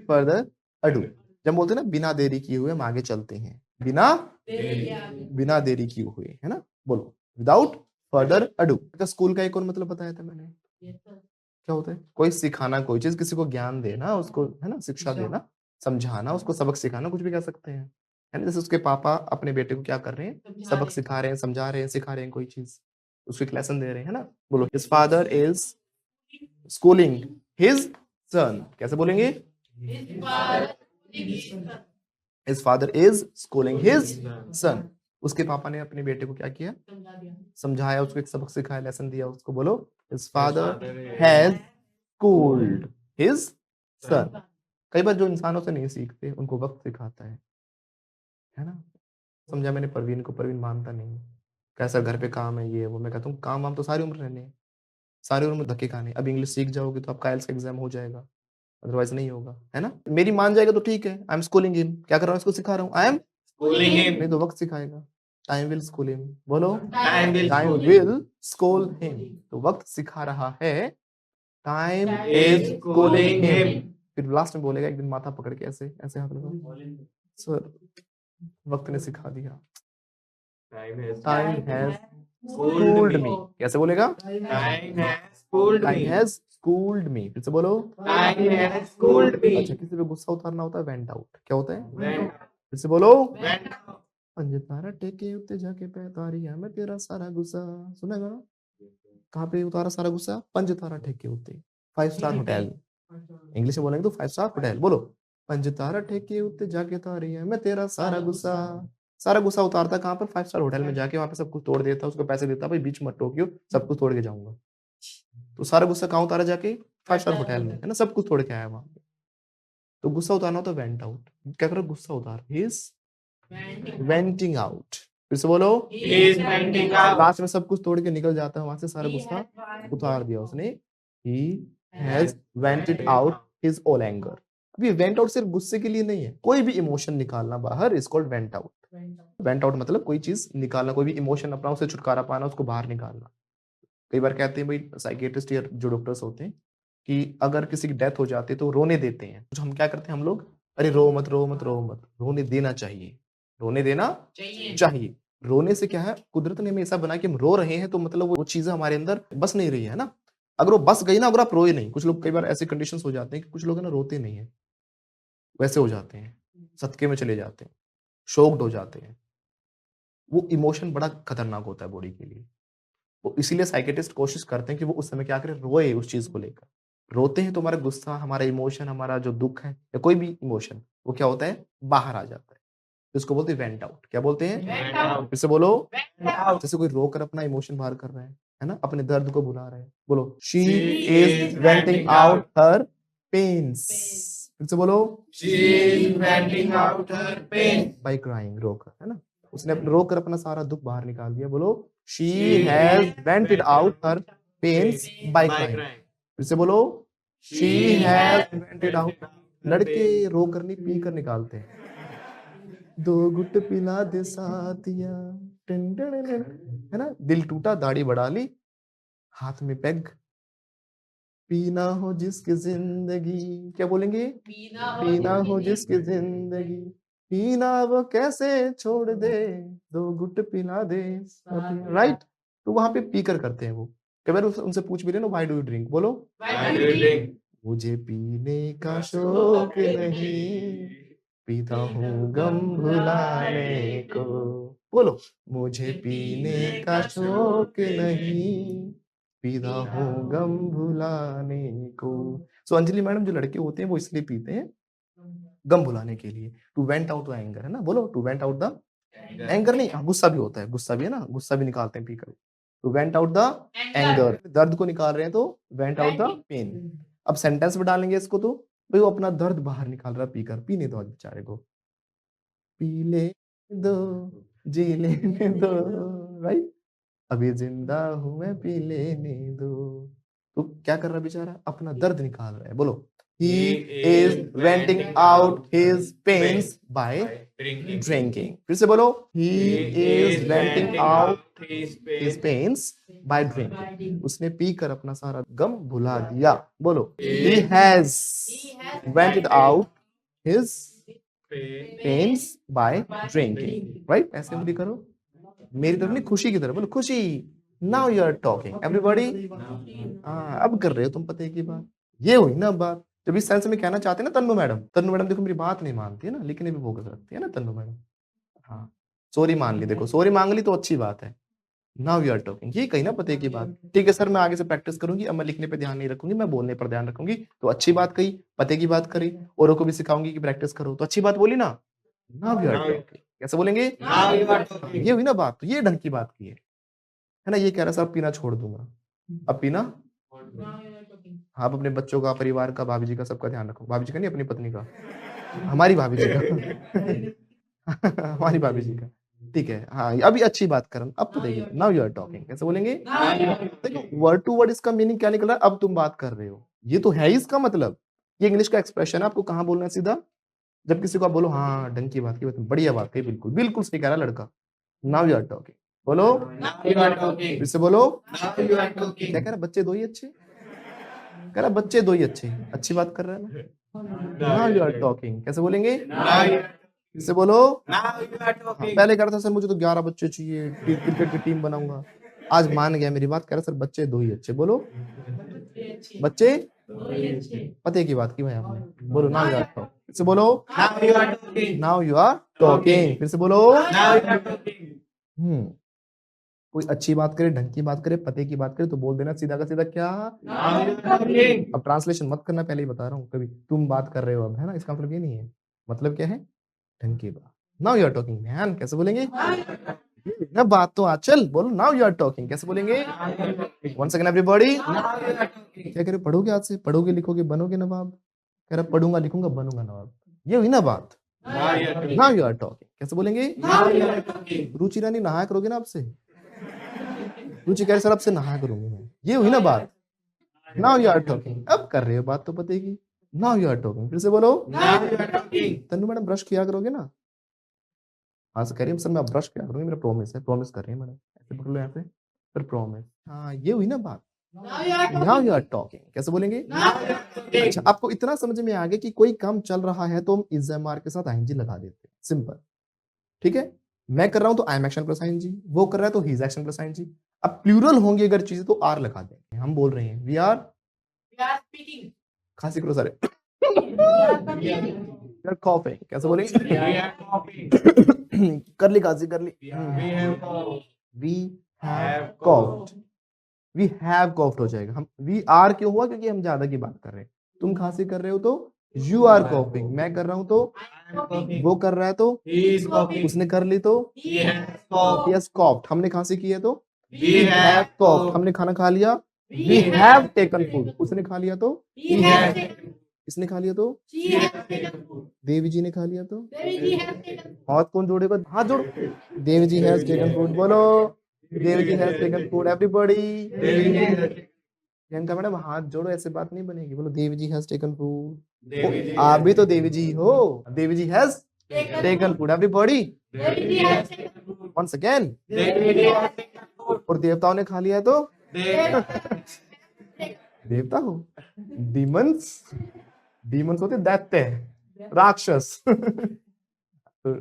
फर्दर अडू। जब बोलते हैं ना बिना देरी किए हुए हम आगे चलते हैं, बिना देरी किए हुए, है ना, बोलो विदाउट फर्दर अडू। अच्छा, स्कूल का एक और मतलब बताया था मैंने, क्या होता है, कोई सिखाना, कोई चीज किसी को ज्ञान देना, उसको, है ना, शिक्षा देना, समझाना, उसको सबक सिखाना, कुछ भी कह सकते हैं, है ना। जैसे उसके पापा अपने बेटे को क्या कर रहे हैं, सबक सिखा रहे हैं, समझा रहे हैं, सिखा रहे हैं कोई चीज, उसको एक लेसन दे रहे हैं, है ना। बोलो his father is schooling his son. कैसे बोलेंगे his father is schooling his son. उसके पापा ने अपने बेटे को क्या किया, समझाया, उसको एक सबक सिखाया, लेसन दिया उसको। बोलो his father has schooled his son. कई बार जो इंसानों से नहीं सीखते उनको वक्त सिखाता है ना। समझा मैंने परवीन को, परवीन मानता नहीं, कैसा घर पे काम है ये वो, मैं कहता हूँ काम वाम तो सारी उम्र रहने हैं, सारी उम्र में धक्के खाने। अब इंग्लिश सीख जाओगे तो आपका आइल्स का एग्जाम हो जाएगा, अदरवाइज नहीं होगा, है ना। मेरी मान जाएगा तो ठीक है, आई एम स्कूलिंग हिम, क्या कर रहा हूँ, इसको सिखा रहा हूँ, आई एम Schooling him. नहीं तो वक्त सिखाएगा, टाइम विल स्कूल हिम। बोलो Time will time school him. Will school him, तो वक्त सिखा रहा है, time is Is schooling schooling him. him. फिर लास्ट में बोलेगा एक दिन माथा पकड़ के ऐसे ऐसे हाथ लगा, सर वक्त ने सिखा दिया, Time has time has schooled schooled me. Me. कैसे बोलेगा Time has schooled time me. Has schooled me. फिर से बोलो Time has schooled me. अच्छा, किसी पे गुस्सा उतारना होता है वेंट आउट, क्या होता है, Went, फिर से बोलो went out. पंजे तारा टेके उत्ते जाके पे तारिया मैं तेरा सारा गुस्सा। सुना गाना, कहाँ पे उतारा सारा गुस्सा, पंज तारा ठेके उत्ते, 5 स्टार होटल। इंग्लिश में बोलेंगे तो 5 स्टार होटल। बोलो पंज तारा ठेके उत्ते जाके तारिया मैं तेरा सारा गुस्सा। सारा गुस्सा उतारता कहाँ पर, 5 स्टार होटल में जाके, वहां पे सब कुछ तोड़ देता, उसको पैसे देता, भाई बीच मत टोकियो, सब कुछ तोड़ के जाऊंगा। तो सारा गुस्सा कहाँ उतारा, जाके 5 स्टार होटल में, है ना, सब कुछ तोड़ के आया वहां पे। तो गुस्सा उतारना तो वेंट आउट, क्या करो गुस्सा उतार, ही इज वेंटिंग आउट। फिर से बोलो He is venting out. Last में सब कुछ तोड़ के निकल जाता है वहां से, सारा गुस्सा उतार दिया उसने, he has vented out his all anger. अभी वेंट आउट सिर्फ गुस्से के लिए नहीं है, कोई भी इमोशन निकालना बाहर is called went out. Went out मतलब कोई चीज निकालना, कोई भी इमोशन अपना, उसे छुटकारा पाना, उसको बाहर निकालना। कई बार कहते हैं भाई साइकियाट्रिस्ट या जो डॉक्टर्स होते हैं कि अगर किसी की डेथ हो जाती है तो रोने देते हैं, तो हम क्या करते हैं हम लोग, अरे रो मत रो मत रो मत, रोने देना चाहिए, रोने देना चाहिए। रोने से क्या है, कुदरत ने हमें ऐसा बना कि हम रो रहे हैं तो मतलब वो चीजें हमारे अंदर बस नहीं रही है ना। अगर वो बस गई ना, अगर आप रोए नहीं, कुछ लोग कई बार ऐसे कंडीशंस हो जाते हैं कि कुछ लोग है ना रोते नहीं है, वैसे हो जाते हैं, सदके में चले जाते हैं, शोक्ड हो जाते हैं। वो इमोशन बड़ा खतरनाक होता है बॉडी के लिए। वो इसीलिए साइकियाट्रिस्ट कोशिश करते हैं कि वो उस समय क्या करे, रोए उस चीज को लेकर। रोते हैं तो हमारा गुस्सा, हमारा इमोशन, हमारा जो दुख है या कोई भी इमोशन, वो क्या होता है, बाहर आ जाता है। इसको बोलते हैं वेंट आउट। क्या बोलते हैं, Went out. फिर से बोलो Went out. जैसे कोई रोकर अपना इमोशन बाहर कर रहा है ना, अपने दर्द को भुला रहा है। बोलो she She is is venting venting out out her pains. फिर से बोलो She is venting out her pain. By crying, रोकर, है ना, उसने रोकर अपना सारा दुख बाहर निकाल दिया। बोलो she She has has vented vented out her pains by by crying. crying. फिर से बोलो शी हैज इन्वेंटेड आउट। लड़के रो कर नहीं पी कर निकालते हैं। दो गुट पिला दे साथिया, टिन टिन टिन। है ना, दिल टूटा दाढ़ी बढ़ा ली, हाथ में पैग, पीना हो जिसकी जिंदगी, क्या बोलेंगे, पीना हो जिसकी जिंदगी, पीना वो कैसे छोड़ दे, दो गुट पिला दे, राइट। तो वहां पे पी कर करते हैं वो। कई बार उनसे पूछ भी लेना, व्हाई डू यू ड्रिंक, बोलो Why do you drink? मुझे पीने का शौक नहीं, पीता हूँ गम भुलाने को, बोलो मुझे पीने का शौक नहीं, पीता हूँ गम भुलाने को। सो अंजलि मैडम, जो लड़के होते हैं वो इसलिए पीते हैं गम भुलाने के लिए, to vent out the anger, है ना, बोलो to vent out the anger नहीं, गुस्सा भी होता है, गुस्सा भी है ना, गुस्सा भी निकालते हैं पीकर, to vent out the anger, दर्द को निकाल रहे हैं तो वेंट आउट द पेन। अब सेंटेंस में डालेंगे इसको तो भाई वो अपना दर्द बाहर निकाल रहा है पीकर, पीने दो आज बेचारे को, पी ले दो, जी लेने दो, राइट, अभी जिंदा हूं मैं, पी लेने दो। तो क्या कर रहा है बेचारा, अपना दर्द निकाल रहा है, बोलो he is venting out his pains by drinking। फिर से बोलो he is venting out his pains by drinking। उसने पीकर अपना सारा गम भुला दिया, बोलो he has vented out his pains by drinking, right। ऐसे बोली करो, मेरी तरफ नहीं, खुशी की तरफ, बोलो खुशी। Now you are talking everybody. अब कर रहे हो तुम पते की बात, ये हुई ना बात। जब इस सेंस में कहना चाहते हैं ना तन्नू मैडम, तन्नू मैडम देखो मेरी बात नहीं मानती है ना, लेकिन अभी फोकस रखती है ना तन्नू मैडम। हाँ, सॉरी मान ली, देखो सॉरी मांग ली तो अच्छी बात है। नाउ यू आर टॉकिंग, ये कही ना पते की बात, ठीक है सर मैं आगे से प्रैक्टिस करूंगी, अब मैं लिखने पे ध्यान नहीं रखूंगी, मैं बोलने पर ध्यान रखूंगी। तो अच्छी बात कही, पते की बात करी, औरों को भी सिखाऊंगी कि प्रैक्टिस करो, तो अच्छी बात बोली ना। नाउ यू आर टॉकिंग, कैसे बोलेंगे, ये हुई ना बात, तो ये ढंग की बात की है ना। ये कह रहा सर पीना छोड़ दूंगा, अब पीना, हाँ अब अपने बच्चों का, परिवार का, भाभी जी का, सबका ध्यान रखो, भाभी जी का नहीं अपनी पत्नी का, हमारी भाभी जी का हमारी भाभी जी का, ठीक है। हाँ अभी अच्छी बात कर, अब तो देखिए नाउ यू आर टॉकिंग, कैसे बोलेंगे, देखो वर्ड टू वर्ड इसका मीनिंग क्या निकल रहा है, अब तुम बात कर रहे हो, ये तो है इसका मतलब। ये इंग्लिश का एक्सप्रेशन है, आपको कहाँ बोलना है सीधा, जब किसी को आप बोलो हाँ ढंग की बात की, बढ़िया बात कही, बिल्कुल बिल्कुल सही कह रहा लड़का, नाउ यू आर टॉकिंग, बोलो फिर से बोलो, क्या कह रहा, बच्चे दो ही अच्छे, कह रहा बच्चे दो ही अच्छे, अच्छी बात कर रहा है ना। नाउ यू आर टॉकिंग, कैसे बोलेंगे, फिर से बोलो। पहले कह रहा था सर मुझे तो 11 बच्चे चाहिए, क्रिकेट की टीम बनाऊंगा, आज मान गया मेरी बात, कह रहा सर बच्चे दो ही अच्छे, बोलो बच्चे पते की बात की भाई आपने, बोलो नाउ यू आर टॉकिंग, फिर से बोलो नाउ यू आर टॉकिंग, फिर से बोलो। कोई अच्छी बात करे, ढंग की बात करे, पते की बात करे तो बोल देना सीधा का सीधा क्या। अब ट्रांसलेशन मत करना, पहले ही बता रहा हूँ, कभी तुम बात कर रहे हो अब, है ना, इसका मतलब ये नहीं है, मतलब क्या है, ढंग की बात। Now you are talking man, कैसे बोलेंगे ना, बात तो आचल, बोलो नाउ यू आर टॉकिंग, कैसे बोलेंगे, वन सेकंड एवरीबॉडी। क्या कह रहे, पढ़ोगे आज से, पढ़ोगे लिखोगे बनोगे नवाब, कह रहा पढ़ूंगा लिखूंगा बनूंगा नवाब, ये हुई ना बात। नाउ यू आर टॉकिंग, कैसे बोलेंगे, रुचि रानी नहाया करोगे ना आपसे, रुचि कह रहे सर आपसे नहाया करूंगी मैं, ये हुई ना बात। नाउ यू आर टॉकिंग, अब कर रहे हो बात तो पते की, नाउ यू आर टॉकिंग, फिर से बोलो। तन्नू मैडम ब्रश किया करोगे ना, हाँ से कह रही है सर मैं ब्रश किया करूंगी, मेरा प्रॉमिस है, प्रॉमिस कर रही है मैडम, ऐसे पकड़ लो यहाँ पे, सर प्रॉमिस, हाँ ये हुई ना बात। नाउ यू आर टॉकिंग, कैसे बोलेंगे। अच्छा आपको इतना समझ में आ गया कि कोई काम चल रहा है तो हम इज मार के साथ आईएनजी लगा देते हैं, सिंपल, ठीक है। मैं कर रहा हूं तो I am action plus ING, वो कर रहा है तो हिज एक्शन प्लस आईएनजी। अब प्लूरल होंगे अगर चीजें तो आर लगा देंगे, हम बोल रहे हैं वी आर स्पीकिंग, खांसी करो सारे, कॉफिंग, कैसे बोलेंगे कर ली खांसी कर ली, वी हैव कॉफ्ड, वी हैव कॉफ्ड हो जाएगा, हम वी आर क्यों हुआ, क्योंकि हम ज्यादा की बात कर रहे हैं, तुम खांसी कर रहे हो तो यू आर कॉफिंग, मैं कर रहा हूं तो वो कर रहा है तो उसने कर ली तो यस कॉफ्ड, हमने खांसी की है तो वी हैव कॉफ्ड, हमने खाना खा लिया वी हैव टेकन फूड, उसने खा लिया तो इसने खा लिया तो देवी जी ने खा लिया तो हाथ कौन जोड़ेगा, हाथ जोड़ो, Devi ji has taken food, बोलो Devi ji has taken food everybody. Priyanka madam हाथ जोड़ो, ऐसे बात नहीं बनेगी। बोलो Devi ji has taken food. Devi ji आप has भी तो देवी जी हो। Devi ji has taken taken food. Everybody Devi ji has taken food. Once again. Devi ji has taken food. और देवताओं ने खा लिया तो Devi देवता हो। डीमंस, डीमंस होते दैत्य, राक्षस। तो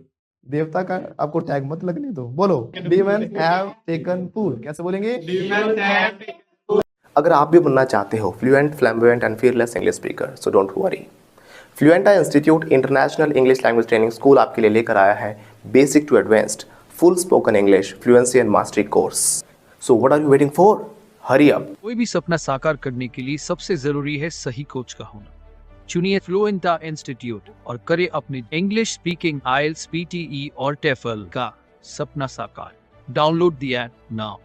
देवता का आपको टैग मत लगने दो। बोलो डीमन हैव टेकन फूड। कैसे बोलेंगे? demons have taken अगर आप भी बनना चाहते हो fluent, flamboyant and fearless English speaker, so don't worry. Fluenta institute international English language training school आपके लिए लेकर आया है basic to advanced full spoken English fluency and mastery course. So what are you waiting for? Hurry up. कोई भी सपना साकार करने के लिए सबसे जरूरी है सही कोच का होना। चुनिए फ्लुएंटा इंस्टीट्यूट और करें अपने इंग्लिश स्पीकिंग IELTS, PTE और TEFL का सपना साकार। Download the app now.